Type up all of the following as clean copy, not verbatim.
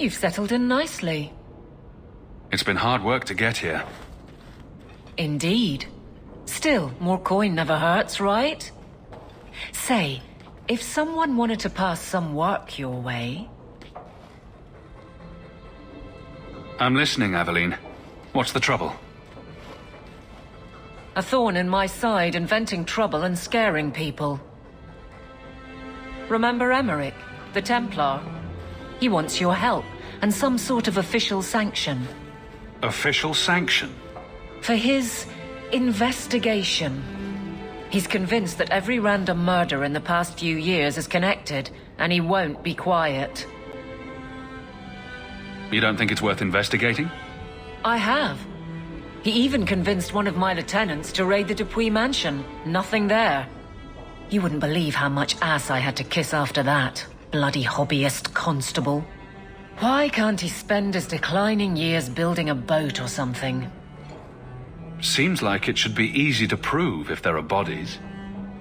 You've settled in nicely. It's been hard work to get here. Indeed. Still, more coin never hurts, right? Say, if someone wanted to pass some work your way... I'm listening, Aveline. What's the trouble? A thorn in my side, inventing trouble and scaring people. Remember Emmerich, the Templar? He wants your help, and some sort of official sanction. Official sanction? For his investigation. He's convinced that every random murder in the past few years is connected, and he won't be quiet. You don't think it's worth investigating? I have. He even convinced one of my lieutenants to raid the Dupuis mansion. Nothing there. You wouldn't believe how much ass I had to kiss after that. Bloody hobbyist constable. Why can't he spend his declining years building a boat or something? Seems like it should be easy to prove if there are bodies.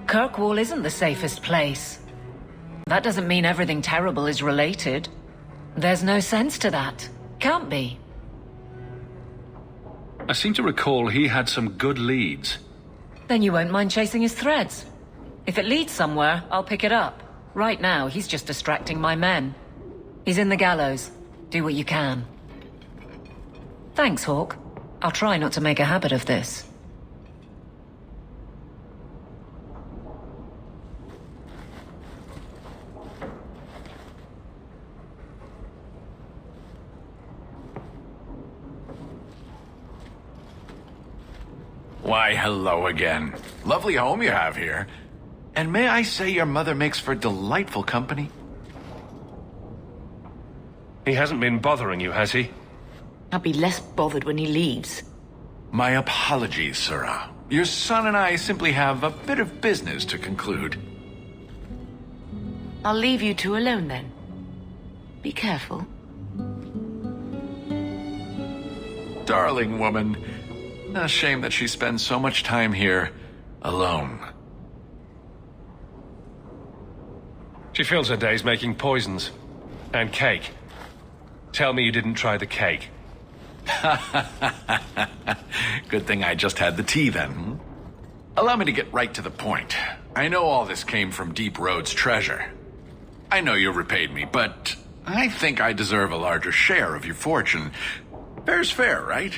Kirkwall isn't the safest place. That doesn't mean everything terrible is related. There's no sense to that. Can't be. I seem to recall he had some good leads. Then you won't mind chasing his threads. If it leads somewhere, I'll pick it up. Right now, he's just distracting my men. He's in the gallows. Do what you can. Thanks, Hawke. I'll try not to make a habit of this. Why, hello again. Lovely home you have here. And may I say your mother makes for delightful company? He hasn't been bothering you, has he? I'll be less bothered when he leaves. My apologies, Sirrah. Your son and I simply have a bit of business to conclude. I'll leave you two alone then. Be careful. Darling woman. A shame that she spends so much time here, alone. She fills her days making poisons. And cake. Tell me you didn't try the cake. Good thing I just had the tea then. Allow me to get right to the point. I know all this came from Deep Road's treasure. I know you repaid me, but I think I deserve a larger share of your fortune. Fair's fair, right?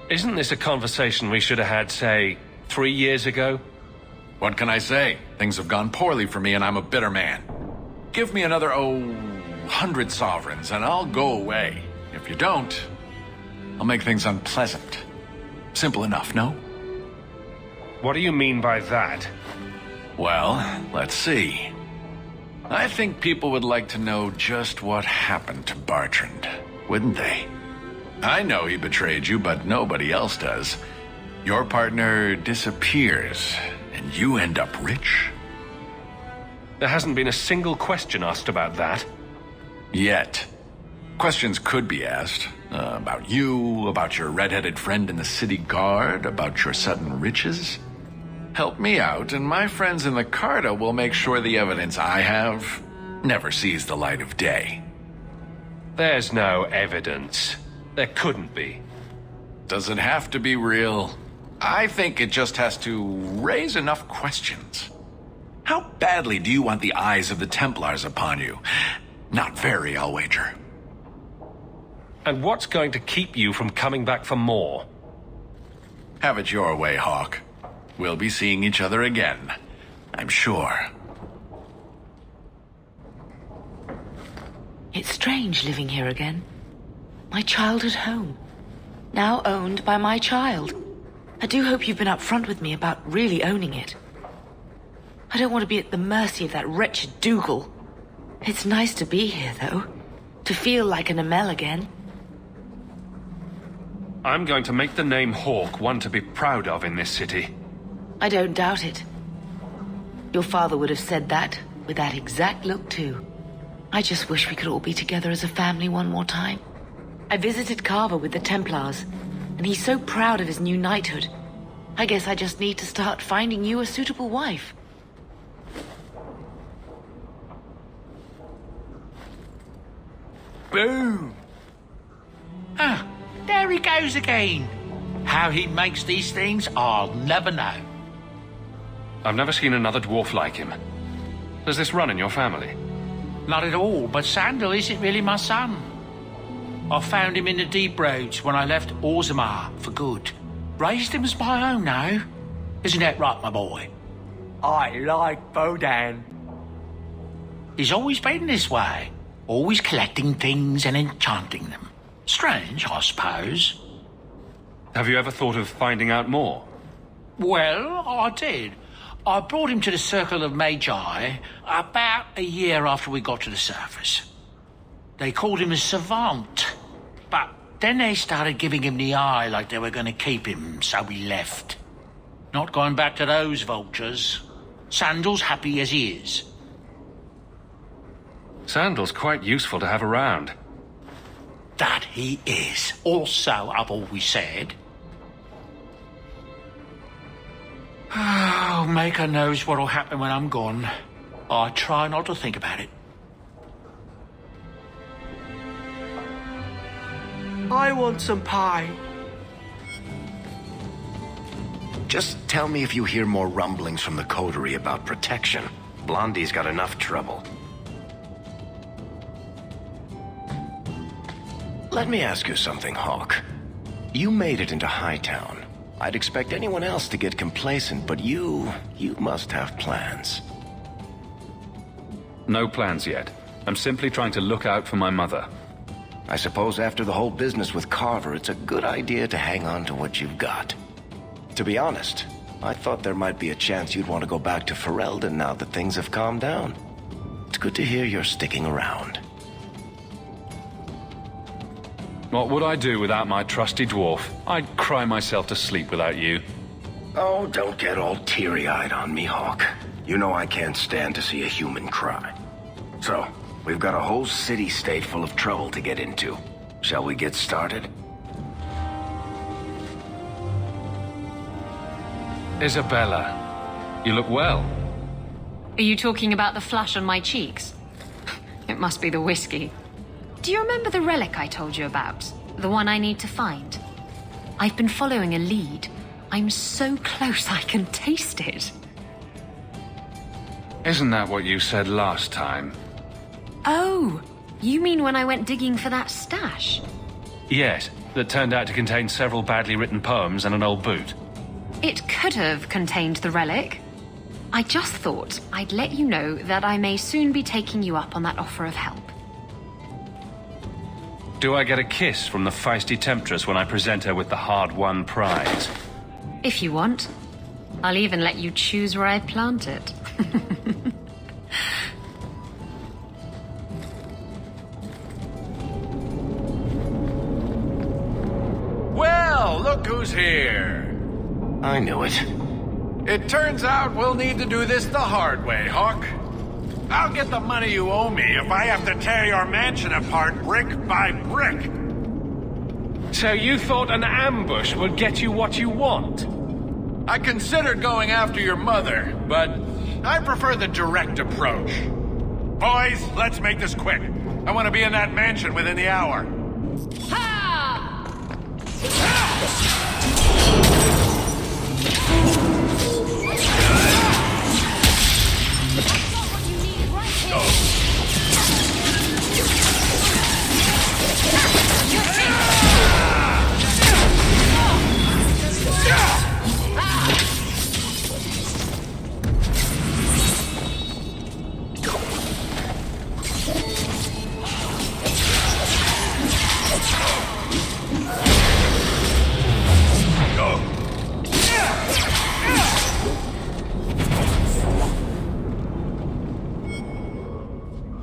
Isn't this a conversation we should have had, say, 3 years ago? What can I say? Things have gone poorly for me and I'm a bitter man. Give me another, 100 sovereigns and I'll go away. If you don't, I'll make things unpleasant. Simple enough, no? What do you mean by that? Well, let's see. I think people would like to know just what happened to Bertrand, wouldn't they? I know he betrayed you, but nobody else does. Your partner disappears, and you end up rich? There hasn't been a single question asked about that. Yet. Questions could be asked. About you, about your red-headed friend in the city guard, about your sudden riches. Help me out, and my friends in the Carta will make sure the evidence I have never sees the light of day. There's no evidence. There couldn't be. Does it have to be real? I think it just has to raise enough questions. How badly do you want the eyes of the Templars upon you? Not very, I'll wager. And what's going to keep you from coming back for more? Have it your way, Hawke. We'll be seeing each other again, I'm sure. It's strange living here again. My childhood home. Now owned by my child. I do hope you've been upfront with me about really owning it. I don't want to be at the mercy of that wretched Dougal. It's nice to be here, though. To feel like an Amell again. I'm going to make the name Hawke one to be proud of in this city. I don't doubt it. Your father would have said that, with that exact look, too. I just wish we could all be together as a family one more time. I visited Carver with the Templars, and he's so proud of his new knighthood. I guess I just need to start finding you a suitable wife. Boom! Ah, there he goes again. How he makes these things, I'll never know. I've never seen another dwarf like him. Does this run in your family? Not at all, but Sandal isn't really my son. I found him in the deep roads when I left Orzammar for good. Raised him as my own now. Isn't that right, my boy? I like Bodan. He's always been this way. Always collecting things and enchanting them. Strange, I suppose. Have you ever thought of finding out more? Well, I did. I brought him to the Circle of Magi about a year after we got to the surface. They called him a savant, but then they started giving him the eye like they were going to keep him, so we left. Not going back to those vultures. Sandal's happy as he is. Sandal's quite useful to have around. That he is. Also, I've always said. Oh, Maker knows what'll happen when I'm gone. I try not to think about it. I want some pie. Just tell me if you hear more rumblings from the coterie about protection. Blondie's got enough trouble. Let me ask you something, Hawke. You made it into Hightown. I'd expect anyone else to get complacent, but you must have plans. No plans yet. I'm simply trying to look out for my mother. I suppose after the whole business with Carver, it's a good idea to hang on to what you've got. To be honest, I thought there might be a chance you'd want to go back to Ferelden now that things have calmed down. It's good to hear you're sticking around. What would I do without my trusty dwarf? I'd cry myself to sleep without you. Oh, don't get all teary-eyed on me, Hawke. You know I can't stand to see a human cry. So, we've got a whole city-state full of trouble to get into. Shall we get started? Isabella, you look well. Are you talking about the flush on my cheeks? It must be the whiskey. Do you remember the relic I told you about? The one I need to find? I've been following a lead. I'm so close I can taste it. Isn't that what you said last time? Oh, you mean when I went digging for that stash? Yes, that turned out to contain several badly written poems and an old boot. It could have contained the relic. I just thought I'd let you know that I may soon be taking you up on that offer of help. Do I get a kiss from the feisty temptress when I present her with the hard-won prize? If you want. I'll even let you choose where I plant it. Well, look who's here. I knew it. It turns out we'll need to do this the hard way, Hawke. I'll get the money you owe me if I have to tear your mansion apart brick by brick. So you thought an ambush would get you what you want? I considered going after your mother, but I prefer the direct approach. Boys, let's make this quick. I want to be in that mansion within the hour.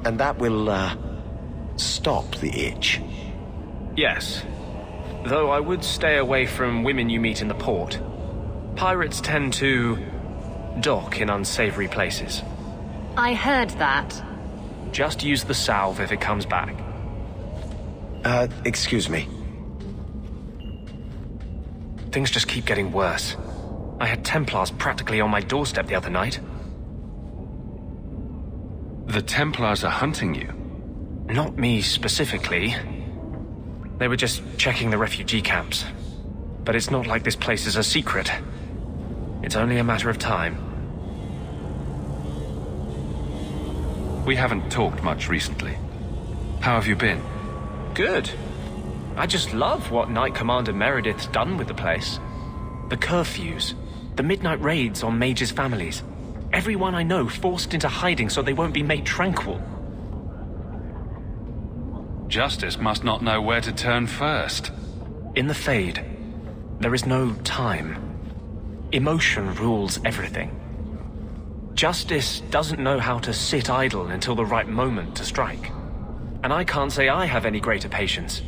And that will, stop the itch. Yes. Though I would stay away from women you meet in the port. Pirates tend to dock in unsavory places. I heard that. Just use the salve if it comes back. Excuse me. Things just keep getting worse. I had Templars practically on my doorstep the other night. The Templars are hunting you. Not me specifically. They were just checking the refugee camps. But it's not like this place is a secret. It's only a matter of time. We haven't talked much recently. How have you been? Good. I just love what Knight Commander Meredith's done with the place. The curfews, the midnight raids on mages' families. Everyone I know forced into hiding so they won't be made tranquil. Justice must not know where to turn first. In the Fade, there is no time. Emotion rules everything. Justice doesn't know how to sit idle until the right moment to strike. And I can't say I have any greater patience.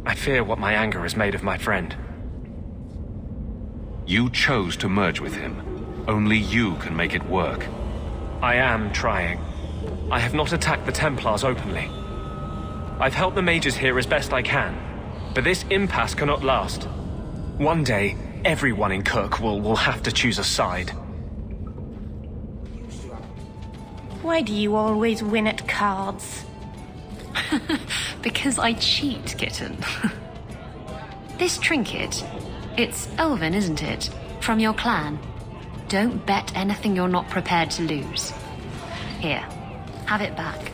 I fear what my anger has made of my friend. You chose to merge with him. Only you can make it work. I am trying. I have not attacked the Templars openly. I've helped the mages here as best I can, but this impasse cannot last. One day, everyone in Kirkwall will have to choose a side. Why do you always win at cards? Because I cheat, kitten. This trinket, it's elven, isn't it? From your clan. Don't bet anything you're not prepared to lose. Here, have it back.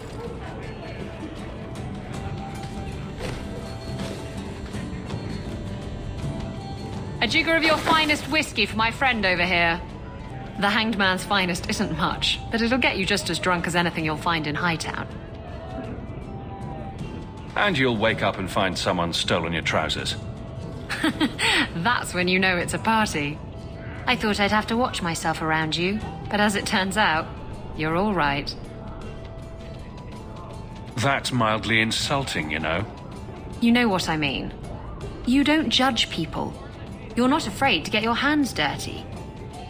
A jigger of your finest whiskey for my friend over here. The Hanged Man's finest isn't much, but it'll get you just as drunk as anything you'll find in Hightown. And you'll wake up and find someone stolen your trousers. That's when you know it's a party. I thought I'd have to watch myself around you, but as it turns out, you're all right. That's mildly insulting, you know. You know what I mean. You don't judge people. You're not afraid to get your hands dirty.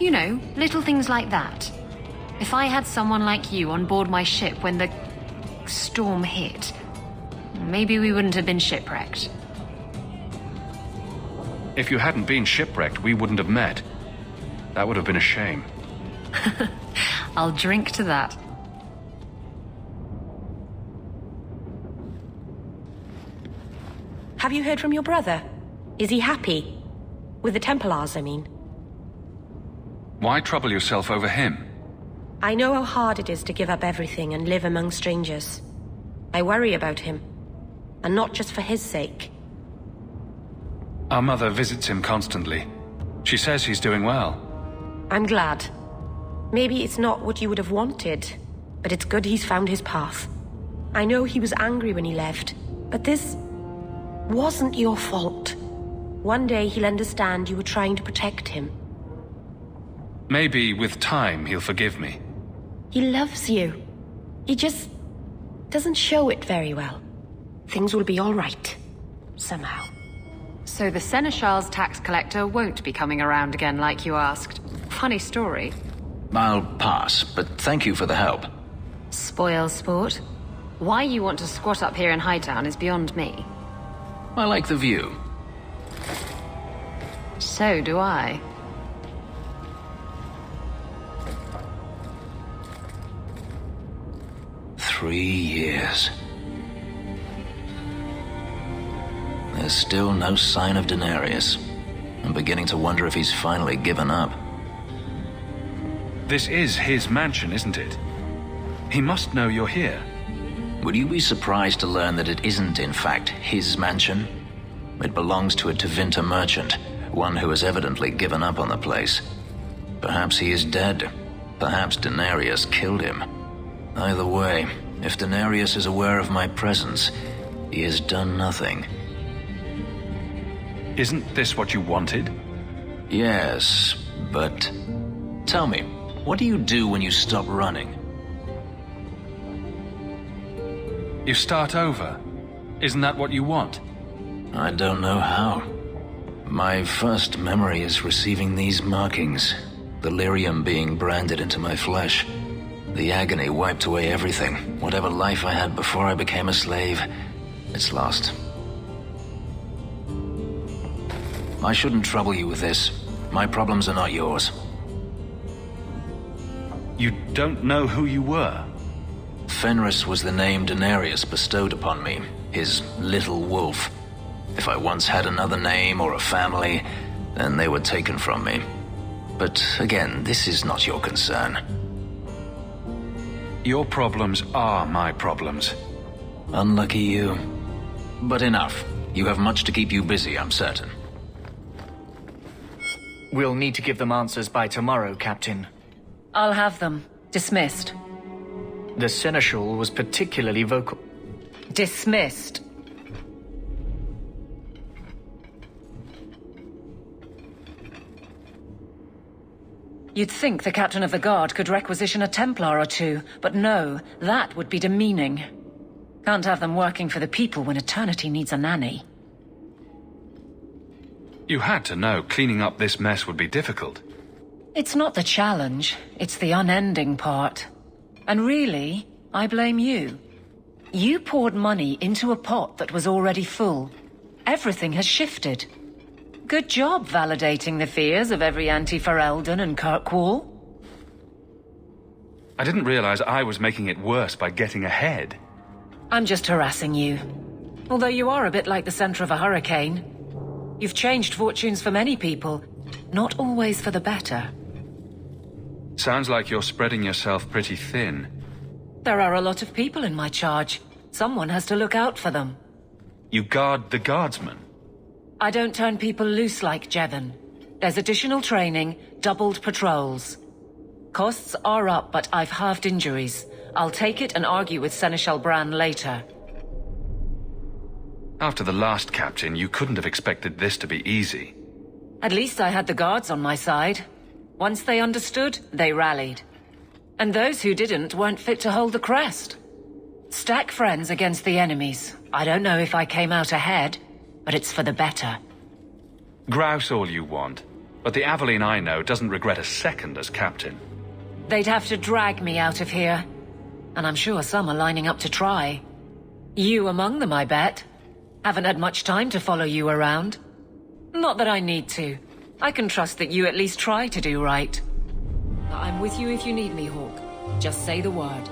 You know, little things like that. If I had someone like you on board my ship when the storm hit, maybe we wouldn't have been shipwrecked. If you hadn't been shipwrecked, we wouldn't have met. That would have been a shame. I'll drink to that. Have you heard from your brother? Is he happy? With the Templars, I mean. Why trouble yourself over him? I know how hard it is to give up everything and live among strangers. I worry about him. And not just for his sake. Our mother visits him constantly. She says he's doing well. I'm glad. Maybe it's not what you would have wanted, but it's good he's found his path. I know he was angry when he left, but this wasn't your fault. One day he'll understand you were trying to protect him. Maybe with time he'll forgive me. He loves you. He just doesn't show it very well. Things will be all right. Somehow. So the Seneschal's tax collector won't be coming around again like you asked. Funny story. I'll pass, but thank you for the help. Spoil sport. Why you want to squat up here in Hightown is beyond me. I like the view. So do I. Three years. There's still no sign of Daenerys. I'm beginning to wonder if he's finally given up. This is his mansion, isn't it? He must know you're here. Would you be surprised to learn that it isn't, in fact, his mansion? It belongs to a Tevinter merchant, one who has evidently given up on the place. Perhaps he is dead. Perhaps Daenerys killed him. Either way, if Daenerys is aware of my presence, he has done nothing. Isn't this what you wanted? Yes, but... Tell me, what do you do when you stop running? You start over. Isn't that what you want? I don't know how. My first memory is receiving these markings. The lyrium being branded into my flesh. The agony wiped away everything. Whatever life I had before I became a slave, it's lost. I shouldn't trouble you with this. My problems are not yours. You don't know who you were? Fenris was the name Daenerys bestowed upon me, his little wolf. If I once had another name or a family, then they were taken from me. But again, this is not your concern. Your problems are my problems. Unlucky you. But enough. You have much to keep you busy, I'm certain. We'll need to give them answers by tomorrow, Captain. I'll have them. Dismissed. The Seneschal was particularly vocal. Dismissed. You'd think the Captain of the Guard could requisition a Templar or two, but no, that would be demeaning. Can't have them working for the people when eternity needs a nanny. You had to know cleaning up this mess would be difficult. It's not the challenge, it's the unending part. And really, I blame you. You poured money into a pot that was already full. Everything has shifted. Good job validating the fears of every anti-Ferelden and Kirkwall. I didn't realize I was making it worse by getting ahead. I'm just harassing you. Although you are a bit like the center of a hurricane. You've changed fortunes for many people, not always for the better. Sounds like you're spreading yourself pretty thin. There are a lot of people in my charge. Someone has to look out for them. You guard the guardsmen? I don't turn people loose like Jevon. There's additional training, doubled patrols. Costs are up, but I've halved injuries. I'll take it and argue with Seneschal Bran later. After the last captain, you couldn't have expected this to be easy. At least I had the guards on my side. Once they understood, they rallied. And those who didn't weren't fit to hold the crest. Stack friends against the enemies. I don't know if I came out ahead, but it's for the better. Grouse all you want, but the Aveline I know doesn't regret a second as captain. They'd have to drag me out of here. And I'm sure some are lining up to try. You among them, I bet. Haven't had much time to follow you around. Not that I need to. I can trust that you at least try to do right. I'm with you if you need me, Hawke. Just say the word.